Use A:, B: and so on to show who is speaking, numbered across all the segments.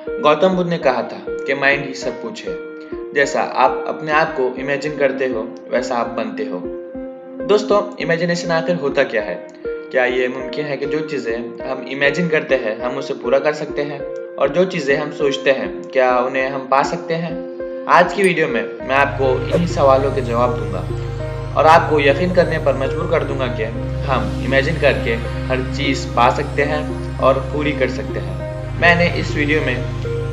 A: गौतम बुद्ध ने कहा था कि माइंड ही सब कुछ है। जैसा आप अपने आप को इमेजिन करते हो वैसा आप बनते हो। दोस्तों, इमेजिनेशन आखिर होता क्या है? क्या ये मुमकिन है कि जो चीज़ें हम इमेजिन करते हैं हम उसे पूरा कर सकते हैं, और जो चीज़ें हम सोचते हैं क्या उन्हें हम पा सकते हैं? आज की वीडियो में मैं आपको इन्हीं सवालों के जवाब दूंगा और आपको यकीन करने पर मजबूर कर दूंगा कि हम इमेजिन करके हर चीज़ पा सकते हैं और पूरी कर सकते हैं। मैंने इस वीडियो में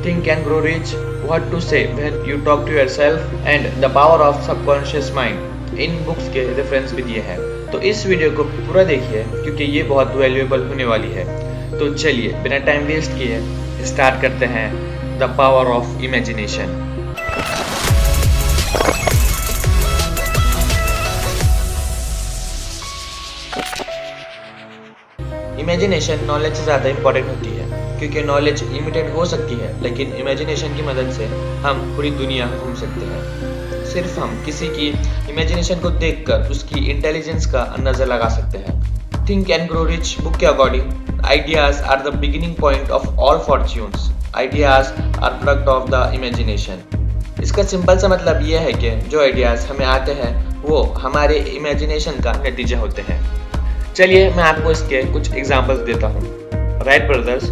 A: think and grow rich, what to say when you talk to yourself and the power of subconscious mind इन बुक्स के रेफरेंस भी दिए हैं। तो इस वीडियो को पूरा देखिए क्योंकि ये बहुत वैल्यूएबल होने वाली है। तो चलिए बिना टाइम वेस्ट किए स्टार्ट करते हैं the power of imagination. Imagination knowledge से ज़्यादा इम्पॉर्टेंट होती है क्योंकि नॉलेज लिमिटेड हो सकती है, लेकिन इमेजिनेशन की मदद से हम पूरी दुनिया घूम सकते हैं। सिर्फ हम किसी की इमेजिनेशन को देखकर उसकी इंटेलिजेंस का अंदाज़ा लगा सकते हैं। Think and grow rich book के according ideas are the beginning point of all fortunes. Ideas are product of the imagination. इसका सिंपल सा मतलब यह है कि जो आइडियाज हमें आते हैं वो हमारे इमेजिनेशन का नतीजा होते हैं। चलिए मैं आपको इसके कुछ एग्जांपल्स देता हूँ। राइट ब्रदर्स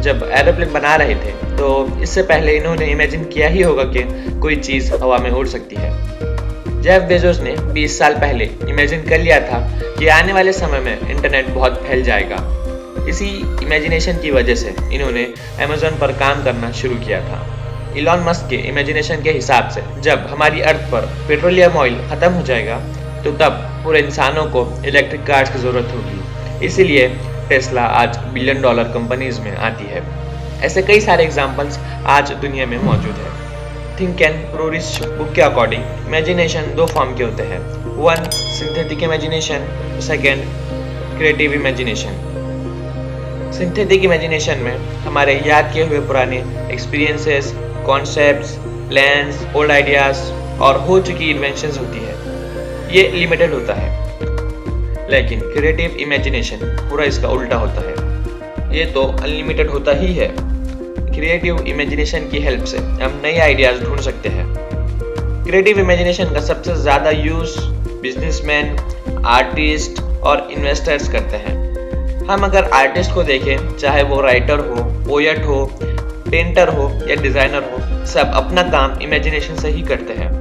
A: जब एरोप्लेन बना रहे थे तो इससे पहले इन्होंने इमेजिन किया ही होगा कि कोई चीज़ हवा में उड़ सकती है। जेफ बेजोस ने 20 साल पहले इमेजिन कर लिया था कि आने वाले समय में इंटरनेट बहुत फैल जाएगा। इसी इमेजिनेशन की वजह से इन्होंने अमेज़न पर काम करना शुरू किया था। इलॉन मस्क के इमेजिनेशन के हिसाब से जब हमारी अर्थ पर पेट्रोलियम ऑयल ख़त्म हो जाएगा तो तब पूरे इंसानों को इलेक्ट्रिक कार्स की ज़रूरत होगी। इसीलिए टेस्ला आज $1 बिलियन कंपनीज में आती है। ऐसे कई सारे एग्जाम्पल्स आज दुनिया में मौजूद है। Think and grow rich book के अकॉर्डिंग इमेजिनेशन दो फॉर्म के होते हैं। One synthetic imagination, second creative imagination. Synthetic imagination में हमारे याद किए हुए पुराने experiences, concepts, plans, old ideas और हो चुकी इन्वेंशंस होती है। ये लिमिटेड होता है। लेकिन क्रिएटिव इमेजिनेशन पूरा इसका उल्टा होता है। ये तो अनलिमिटेड होता ही है। क्रिएटिव इमेजिनेशन की हेल्प से हम नए आइडियाज ढूंढ सकते हैं। क्रिएटिव इमेजिनेशन का सबसे ज़्यादा यूज बिजनेसमैन, आर्टिस्ट और इन्वेस्टर्स करते हैं। हम अगर आर्टिस्ट को देखें, चाहे वो राइटर हो, पोएट हो, पेंटर हो या डिज़ाइनर हो, सब अपना काम इमेजिनेशन से ही करते हैं।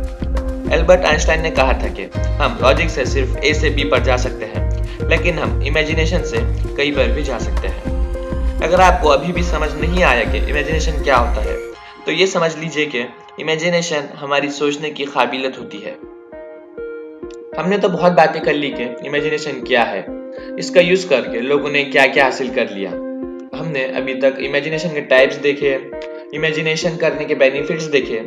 A: एल्बर्ट आइंस्टाइन ने कहा था कि हम लॉजिक से सिर्फ ए से बी पर जा सकते हैं, लेकिन हम इमेजिनेशन से कहीं पर भी जा सकते हैं। अगर आपको अभी भी समझ नहीं आया कि इमेजिनेशन क्या होता है, तो ये समझ लीजिए कि इमेजिनेशन हमारी सोचने की काबिलियत होती है। हमने तो बहुत बातें कर ली कि इमेजिनेशन क्या है, इसका यूज करके लोगों ने क्या क्या हासिल कर लिया। हमने अभी तक इमेजिनेशन के टाइप्स देखे, इमेजिनेशन करने के बेनिफिट्स देखे।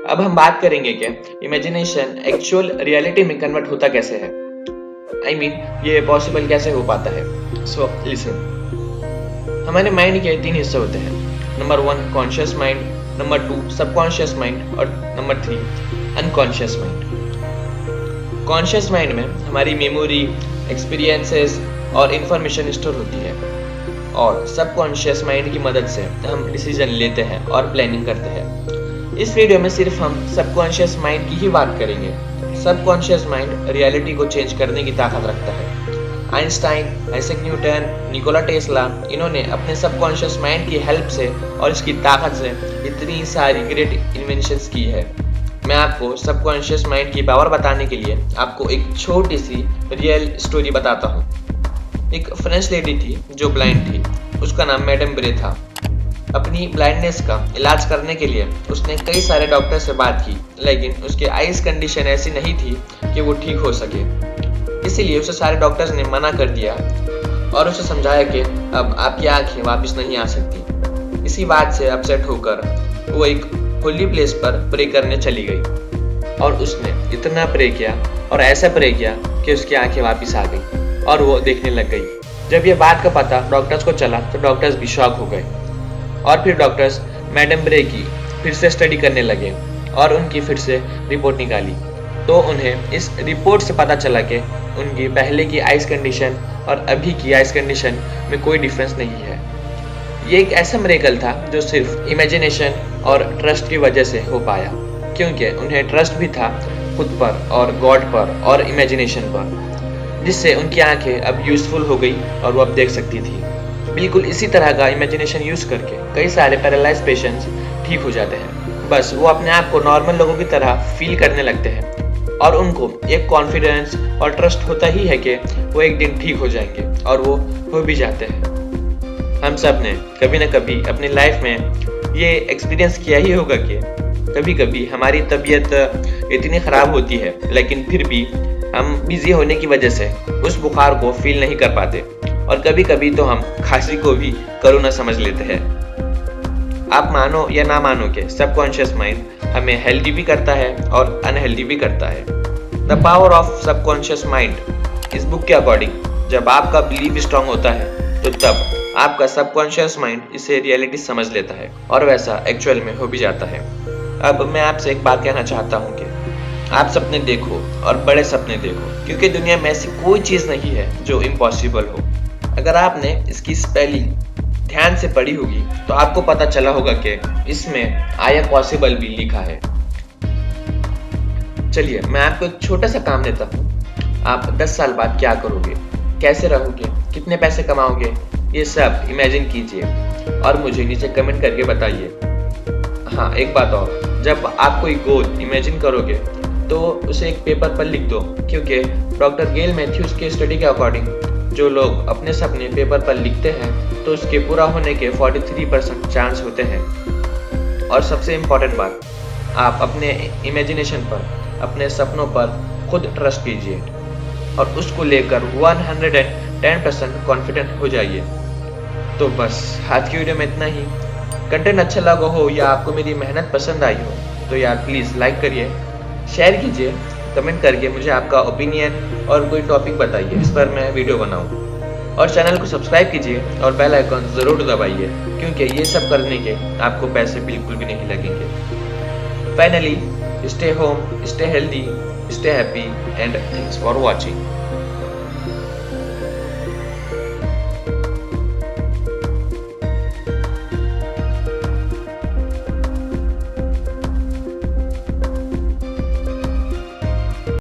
A: अब हम बात करेंगे कि इमेजिनेशन एक्चुअल रियलिटी में कन्वर्ट होता कैसे है। ये पॉसिबल कैसे हो पाता है। सो लिसन, हमारे माइंड के 3 हिस्से होते हैं। Number 1 conscious mind, number 2 subconscious mind और number 3 unconscious mind. Conscious mind में हमारी मेमोरी, एक्सपीरियंसेस और इंफॉर्मेशन स्टोर होती है, और सबकॉन्शियस माइंड की मदद से हम डिसीजन लेते हैं और प्लानिंग करते हैं। इस वीडियो में सिर्फ हम सबकॉन्शियस माइंड की ही बात करेंगे। सबकॉन्शियस माइंड रियलिटी को चेंज करने की ताकत रखता है। Einstein, Isaac Newton, Nikola Tesla, इन्होंने अपने सबकॉन्शियस माइंड की हेल्प से और इसकी ताकत से इतनी सारी ग्रेट इन्वेंशंस की है। मैं आपको सबकॉन्शियस माइंड की पावर बताने के लिए आपको एक छोटी सी रियल स्टोरी बताता हूँ। एक फ्रेंच लेडी थी जो ब्लाइंड थी। उसका नाम मैडम ब्रे था। अपनी ब्लाइंडनेस का इलाज करने के लिए उसने कई सारे डॉक्टर से बात की, लेकिन उसके आइज कंडीशन ऐसी नहीं थी कि वो ठीक हो सके। इसीलिए उसे सारे डॉक्टर्स ने मना कर दिया और उसे समझाया कि अब आपकी आंखें वापस नहीं आ सकती। इसी बात से अपसेट होकर वो एक होली प्लेस पर प्रे करने चली गई और उसने इतना प्रे किया और ऐसा प्रे किया कि उसकी आंखें वापस आ गई और वो देखने लग गई। जब ये बात का पता डॉक्टर्स को चला तो डॉक्टर्स भी शॉक हो गए और फिर डॉक्टर्स मैडम ब्रे की फिर से स्टडी करने लगे और उनकी फिर से रिपोर्ट निकाली। तो उन्हें इस रिपोर्ट से पता चला कि उनकी पहले की आइस कंडीशन और अभी की आइस कंडीशन में कोई डिफरेंस नहीं है। ये एक ऐसा मिरेकल था जो सिर्फ इमेजिनेशन और ट्रस्ट की वजह से हो पाया, क्योंकि उन्हें ट्रस्ट भी था खुद पर और गॉड पर और इमेजिनेशन पर, जिससे उनकी आंखें अब यूजफुल हो गई और वो अब देख सकती थी। बिल्कुल इसी तरह का इमेजिनेशन यूज करके कई सारे पैरालाइज पेशेंट्स ठीक हो जाते हैं। बस वो अपने आप को नॉर्मल लोगों की तरह फील करने लगते हैं और उनको एक कॉन्फिडेंस और ट्रस्ट होता ही है कि वो एक दिन ठीक हो जाएंगे, और वो हो भी जाते हैं। हम सब ने कभी न कभी अपनी लाइफ में ये एक्सपीरियंस किया ही होगा कि कभी कभी हमारी तबीयत इतनी ख़राब होती है, लेकिन फिर भी हम बिजी होने की वजह से उस बुखार को फील नहीं कर पाते, और कभी कभी तो हम खांसी को भी कोरोना समझ लेते हैं। आप मानो या ना मानो कि सबकॉन्शियस माइंड हमें हेल्दी भी करता है और अनहेल्दी भी करता है। The power of subconscious mind. इस बुक के अकॉर्डिंग जब आपका बिलीफ स्ट्रांग होता है तो तब आपका सबकॉन्शियस माइंड इसे रियलिटी समझ लेता है और वैसा एक्चुअल में हो भी जाता है। अब मैं आपसे एक बात कहना चाहता हूँ कि आप सपने देखो और बड़े सपने देखो, क्योंकि दुनिया में ऐसी कोई चीज़ नहीं है जो इम्पॉसिबल हो। अगर आपने इसकी स्पेलिंग ध्यान से पढ़ी होगी तो आपको पता चला होगा कि इसमें आई एम पॉसिबल भी लिखा है। चलिए मैं आपको एक छोटा सा काम देता हूँ। आप 10 साल बाद क्या करोगे, कैसे रहोगे, कितने पैसे कमाओगे, ये सब इमेजिन कीजिए और मुझे नीचे कमेंट करके बताइए। हाँ, एक बात और, जब आप कोई गोल इमेजिन करोगे तो उसे एक पेपर पर लिख दो, क्योंकि डॉक्टर गेल मैथ्यूज के स्टडी के अकॉर्डिंग जो लोग अपने सपने पेपर पर लिखते हैं तो उसके पूरा होने के 43% चांस होते हैं। और सबसे इम्पोर्टेंट बात, आप अपने इमेजिनेशन पर, अपने सपनों पर खुद ट्रस्ट कीजिए और उसको लेकर 110% कॉन्फिडेंट हो जाइए। तो बस आज की वीडियो में इतना ही। कंटेंट अच्छा लगा हो या आपको मेरी मेहनत पसंद आई हो तो यार प्लीज़ लाइक करिए, शेयर कीजिए, कमेंट करके मुझे आपका ओपिनियन और कोई टॉपिक बताइए, इस पर मैं वीडियो बनाऊँ। और चैनल को सब्सक्राइब कीजिए और बेल आइकन ज़रूर दबाइए, क्योंकि ये सब करने के आपको पैसे बिल्कुल भी नहीं लगेंगे। Finally, stay home, stay healthy, stay happy and thanks for watching.